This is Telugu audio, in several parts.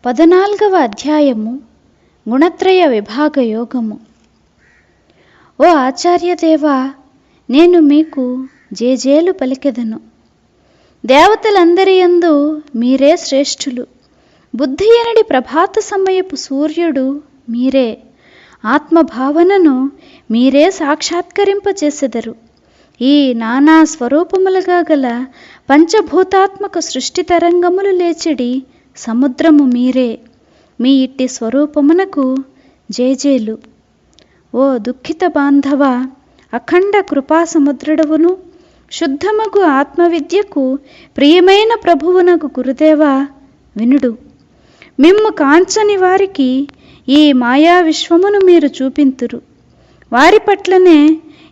14వ అధ్యాయము గుణత్రయ విభాగ యోగము. ఓ ఆచార్యదేవా, నేను మీకు జేజేలు పలికెదను. దేవతలందరి యందు మీరే శ్రేష్ఠులు. బుద్ధి అనడి ప్రభాత సమయపు సూర్యుడు మీరే. ఆత్మభావనను మీరే సాక్షాత్కరింపచేసెదరు. ఈ నానా స్వరూపములుగా గల పంచభూతాత్మక సృష్టి తరంగములు లేచిడి సముద్రము మీరే. మీ ఇట్టి స్వరూపమునకు జేజేలు. ఓ దుఃఖిత బాంధవ, అఖండ కృపా సముద్రుడవును శుద్ధమగు ఆత్మవిద్యకు ప్రియమైన ప్రభువునకు గురుదేవా వినుడు. మిమ్ము కాంచని వారికి ఈ మాయా విశ్వమును మీరు చూపింతురు. వారి పట్లనే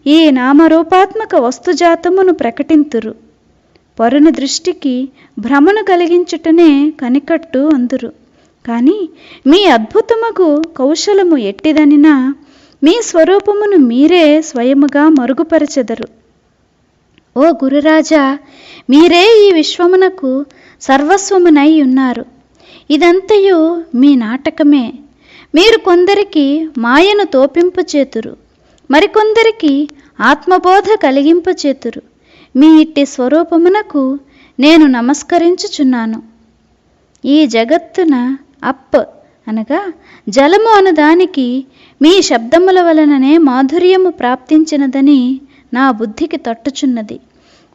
ఈ నామరూపాత్మక వస్తుజాతమును ప్రకటింతురు. పరుని దృష్టికి భ్రమను కలిగించుటనే కనికట్టు అందురు. కానీ మీ అద్భుతమగు కౌశలము ఎట్టిదనినా మీ స్వరూపమును మీరే స్వయముగా మరుగుపరచెదరు. ఓ గురురాజా, మీరే ఈ విశ్వమునకు సర్వస్వమునై ఉన్నారు. ఇదంతయు మీ నాటకమే. మీరు కొందరికి మాయను తోపింపచేతురు, మరికొందరికి ఆత్మబోధ కలిగింపచేతురు. మీ ఇట్టి స్వరూపమునకు నేను నమస్కరించుచున్నాను. ఈ జగత్తున అప్ అనగా జలము అనుదానికి మీ శబ్దముల వలననే మాధుర్యము ప్రాప్తించినదని నా బుద్ధికి తట్టుచున్నది.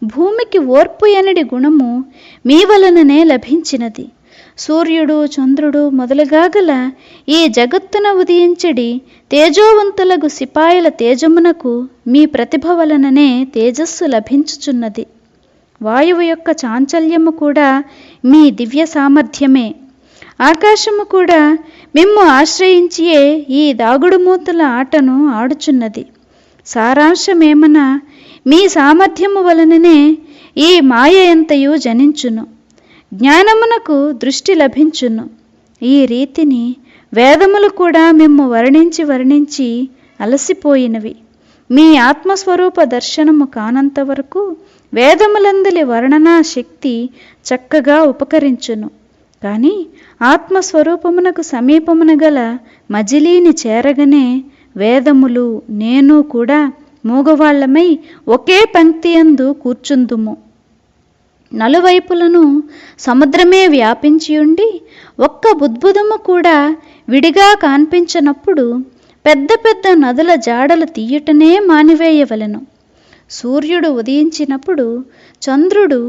భూమికి ఓర్పు ఎనడి గుణము మీ వలననే లభించినది. సూర్యుడు చంద్రుడు మొదలుగా గల ఈ జగత్తున ఉదయించడి తేజోవంతులగు సిపాయిల తేజమునకు మీ ప్రతిభ వలననే తేజస్సు లభించుచున్నది. వాయువు యొక్క చాంచల్యము కూడా మీ దివ్య సామర్థ్యమే. ఆకాశము కూడా మిమ్ము ఆశ్రయించియే ఈ దాగుడుమూతల ఆటను ఆడుచున్నది. సారాంశమేమనా, మీ సామర్థ్యము వలననే ఈ మాయ ఎంతయు జనించును, జ్ఞానమునకు దృష్టి లభించును. ఈ రీతిని వేదములు కూడా మిమ్ము వర్ణించి అలసిపోయినవి. మీ ఆత్మస్వరూప దర్శనము కానంత వరకు వేదములందలి వర్ణనా శక్తి చక్కగా ఉపకరించును. కానీ ఆత్మస్వరూపమునకు సమీపమున గల మజిలీని చేరగనే వేదములు నేను కూడా మూగవాళ్లమై ఒకే పంక్తి యందు కూర్చుందుము. నలువైపులను సముద్రమే వ్యాపించియుండి ఒక్క బుద్భుదము కూడా విడిగా కనిపించనప్పుడు పెద్ద పెద్ద నదుల జాడలు తీయుటనే మానివేయవలెను. సూర్యుడు ఉదయించినప్పుడు చంద్రుడు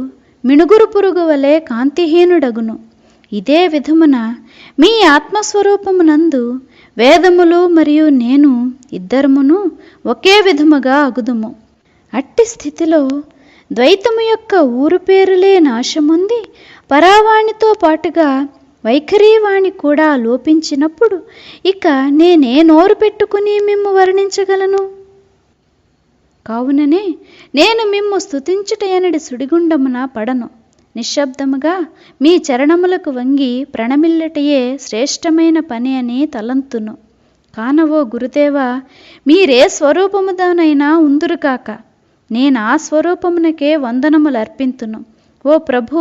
మిణుగురు పురుగు వలె కాంతిహీనుడగును. ఇదే విధమున మీ ఆత్మస్వరూపమునందు వేదములు మరియు నేను ఇద్దరమును ఒకే విధముగా అగుదుము. అట్టి స్థితిలో ద్వైతము యొక్క ఊరు పేరులే నాశముంది పరావాణితో పాటుగా వైఖరీవాణి కూడా లోపించినప్పుడు ఇక నేనే నోరు పెట్టుకుని మిమ్ము వర్ణించగలను? కావుననే నేను మిమ్ము స్తుతించుటయనడి సుడిగుండమున పడను. నిశ్శబ్దముగా మీ చరణములకు వంగి ప్రణమిల్లటయే శ్రేష్టమైన పని అని తలంతును. కానవో గురుదేవా, మీరే స్వరూపముదనైనా ఉందురుకాక, నేను ఆ స్వరూపమునకే వందనములు అర్పింతును. ఓ ప్రభు,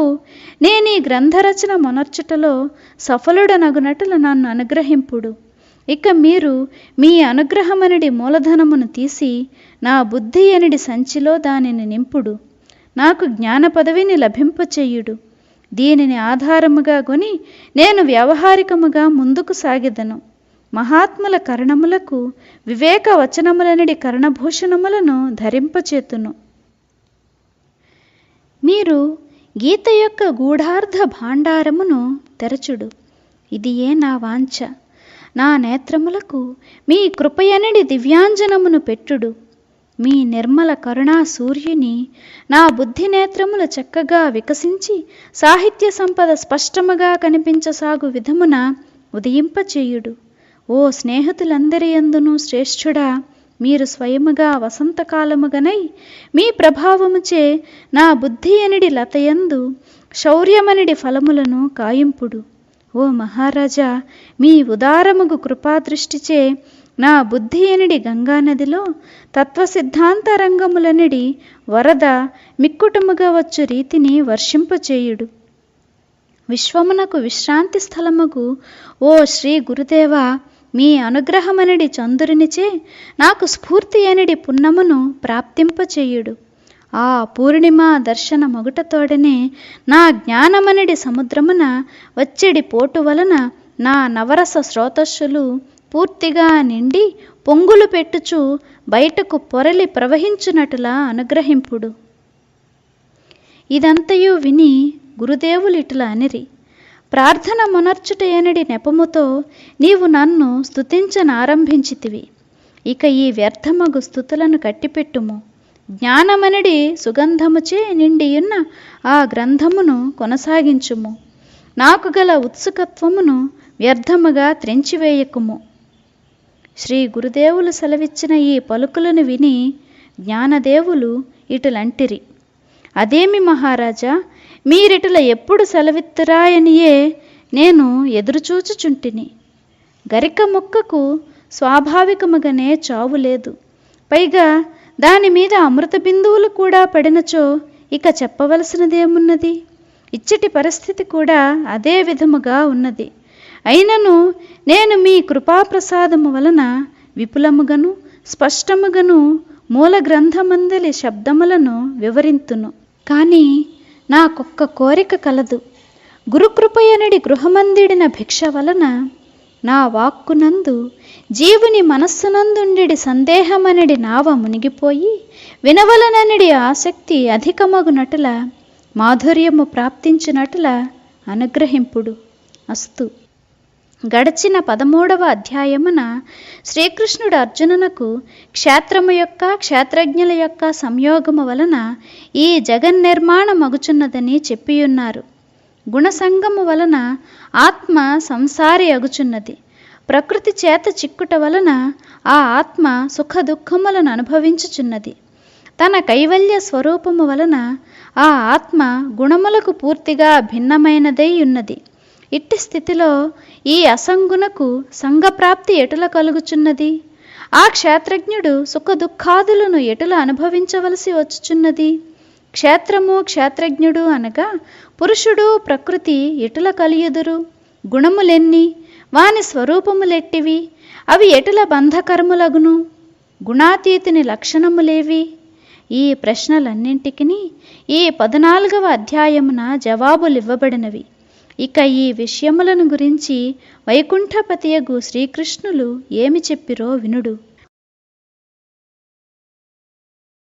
నేను ఈ గ్రంథరచన మొనర్చుటలో సఫలుడనగునట్లు నన్ను అనుగ్రహింపుడు. ఇక మీరు మీ అనుగ్రహమనడి మూలధనమును తీసి నా బుద్ధి అనడి సంచిలో దానిని నింపుడు. నాకు జ్ఞాన పదవిని లభింపచేయుడు. దీనిని ఆధారముగా కొని నేను వ్యావహారికముగా ముందుకు సాగెదను. మహాత్ముల కరణములకు వివేక వచనములనడి కర్ణభూషణములను ధరింపచేతును. మీరు గీత యొక్క గూఢార్థ భాండారమును తెరచుడు. ఇది నా వాంఛ. నా నేత్రములకు మీ కృపయనడి దివ్యాంజనమును పెట్టుడు. మీ నిర్మల కరుణా సూర్యుని నా బుద్ధి నేత్రములు చక్కగా వికసించి సాహిత్య సంపద స్పష్టముగా కనిపించసాగు విధమున ఉదయింపచేయుడు. ఓ స్నేహితులందరి యందును శ్రేష్ఠుడా, మీరు స్వయముగా వసంతకాలముగనై మీ ప్రభావముచే నా బుద్ధి అనడి లతయందు శౌర్యమనడి ఫలములను కాయింపుడు. ఓ మహారాజా, మీ ఉదారముగు కృపాదృష్టిచే నా బుద్ధి అనడి గంగానదిలో తత్వసిద్ధాంతరంగములనడి వరద మిక్కుటముగా వచ్చు రీతిని వర్షింపచేయుడు. విశ్వమునకు విశ్రాంతి స్థలముగు ఓ శ్రీ గురుదేవా, మీ అనుగ్రహమనడి చంద్రునిచే నాకు స్ఫూర్తి అనడి పున్నమును ప్రాప్తింపచేయుడు. ఆ పూర్ణిమ దర్శన మొగుటతోడనే నా జ్ఞానమనడి సముద్రమున వచ్చెడి పోటు వలన నా నవరస స్రోతస్సులు పూర్తిగా నిండి పొంగులు పెట్టుచు బయటకు పొరలి ప్రవహించునట్లా అనుగ్రహింపుడు. ఇదంతయు విని గురుదేవులిటుల అనిరి, ప్రార్థన మొనర్చుట ఎనడి నెపముతో నీవు నన్ను స్తుతించనారంభించితివి. ఇక ఈ వ్యర్థమగు స్తుతులను కట్టిపెట్టుము. జ్ఞానమనడి సుగంధముచే నిండియున్న ఆ గ్రంథమును కొనసాగించుము. నాకు గల ఉత్సుకత్వమును వ్యర్థముగా త్రెంచివేయకుము. శ్రీ గురుదేవులు సెలవిచ్చిన ఈ పలుకులను విని జ్ఞానదేవులు ఇటులంటిరి, అదేమి మహారాజా, మీరిటుల ఎప్పుడు సెలవిత్తురాయనియే నేను ఎదురుచూచుచుంటిని. గరిక మొక్కకు స్వాభావికముగానే చావు లేదు. పైగా దానిమీద అమృత బిందువులు కూడా పడినచో ఇక చెప్పవలసినదేమున్నది? ఇచ్చటి పరిస్థితి కూడా అదే విధముగా ఉన్నది. అయినను నేను మీ కృపాప్రసాదము వలన విపులముగను స్పష్టముగను మూల గ్రంథమందలి శబ్దములను వివరింతును. కానీ నాకొక్క కోరిక కలదు. గురుకృపయనడి గృహమందిడిన భిక్ష వలన నా వాక్కునందు జీవుని మనస్సునందుండి సందేహమనడి నావ మునిగిపోయి వినవలననడి ఆసక్తి అధికమగునటుల మాధుర్యము ప్రాప్తించినటుల అనుగ్రహింపుడు. అస్తు. గడచిన 13వ అధ్యాయమున శ్రీకృష్ణుడు అర్జునునకు క్షేత్రము యొక్క క్షేత్రజ్ఞుల యొక్క సంయోగము వలన ఈ జగన్నిర్మాణ మగుచున్నదని చెప్పియున్నారు. గుణసంగము వలన ఆత్మ సంసారి అగుచున్నది. ప్రకృతి చేత చిక్కుట వలన ఆ ఆత్మ సుఖ దుఃఖములను అనుభవించుచున్నది. తన కైవల్య స్వరూపము వలన ఆ ఆత్మ గుణములకు పూర్తిగా భిన్నమైనదై ఉన్నది. ఇట్టి స్థితిలో ఈ అసంగునకు సంగప్రాప్తి ఎటుల కలుగుచున్నది? ఆ క్షేత్రజ్ఞుడు సుఖ దుఃఖాదులను ఎటుల అనుభవించవలసి వచ్చుచున్నది? క్షేత్రము క్షేత్రజ్ఞుడు అనగా పురుషుడు ప్రకృతి ఎటుల కలియుదురు? గుణములెన్ని? వాని స్వరూపములెట్టివి? అవి ఎటుల బంధకర్ములగును? గుణాతీతుని లక్షణములేవి? ఈ ప్రశ్నలన్నింటికి ఈ 14వ అధ్యాయమున జవాబులివ్వబడినవి. ఇక ఈ విషయములను గురించి వైకుంఠపతియగు శ్రీకృష్ణులు ఏమి చెప్పిరో వినుడు.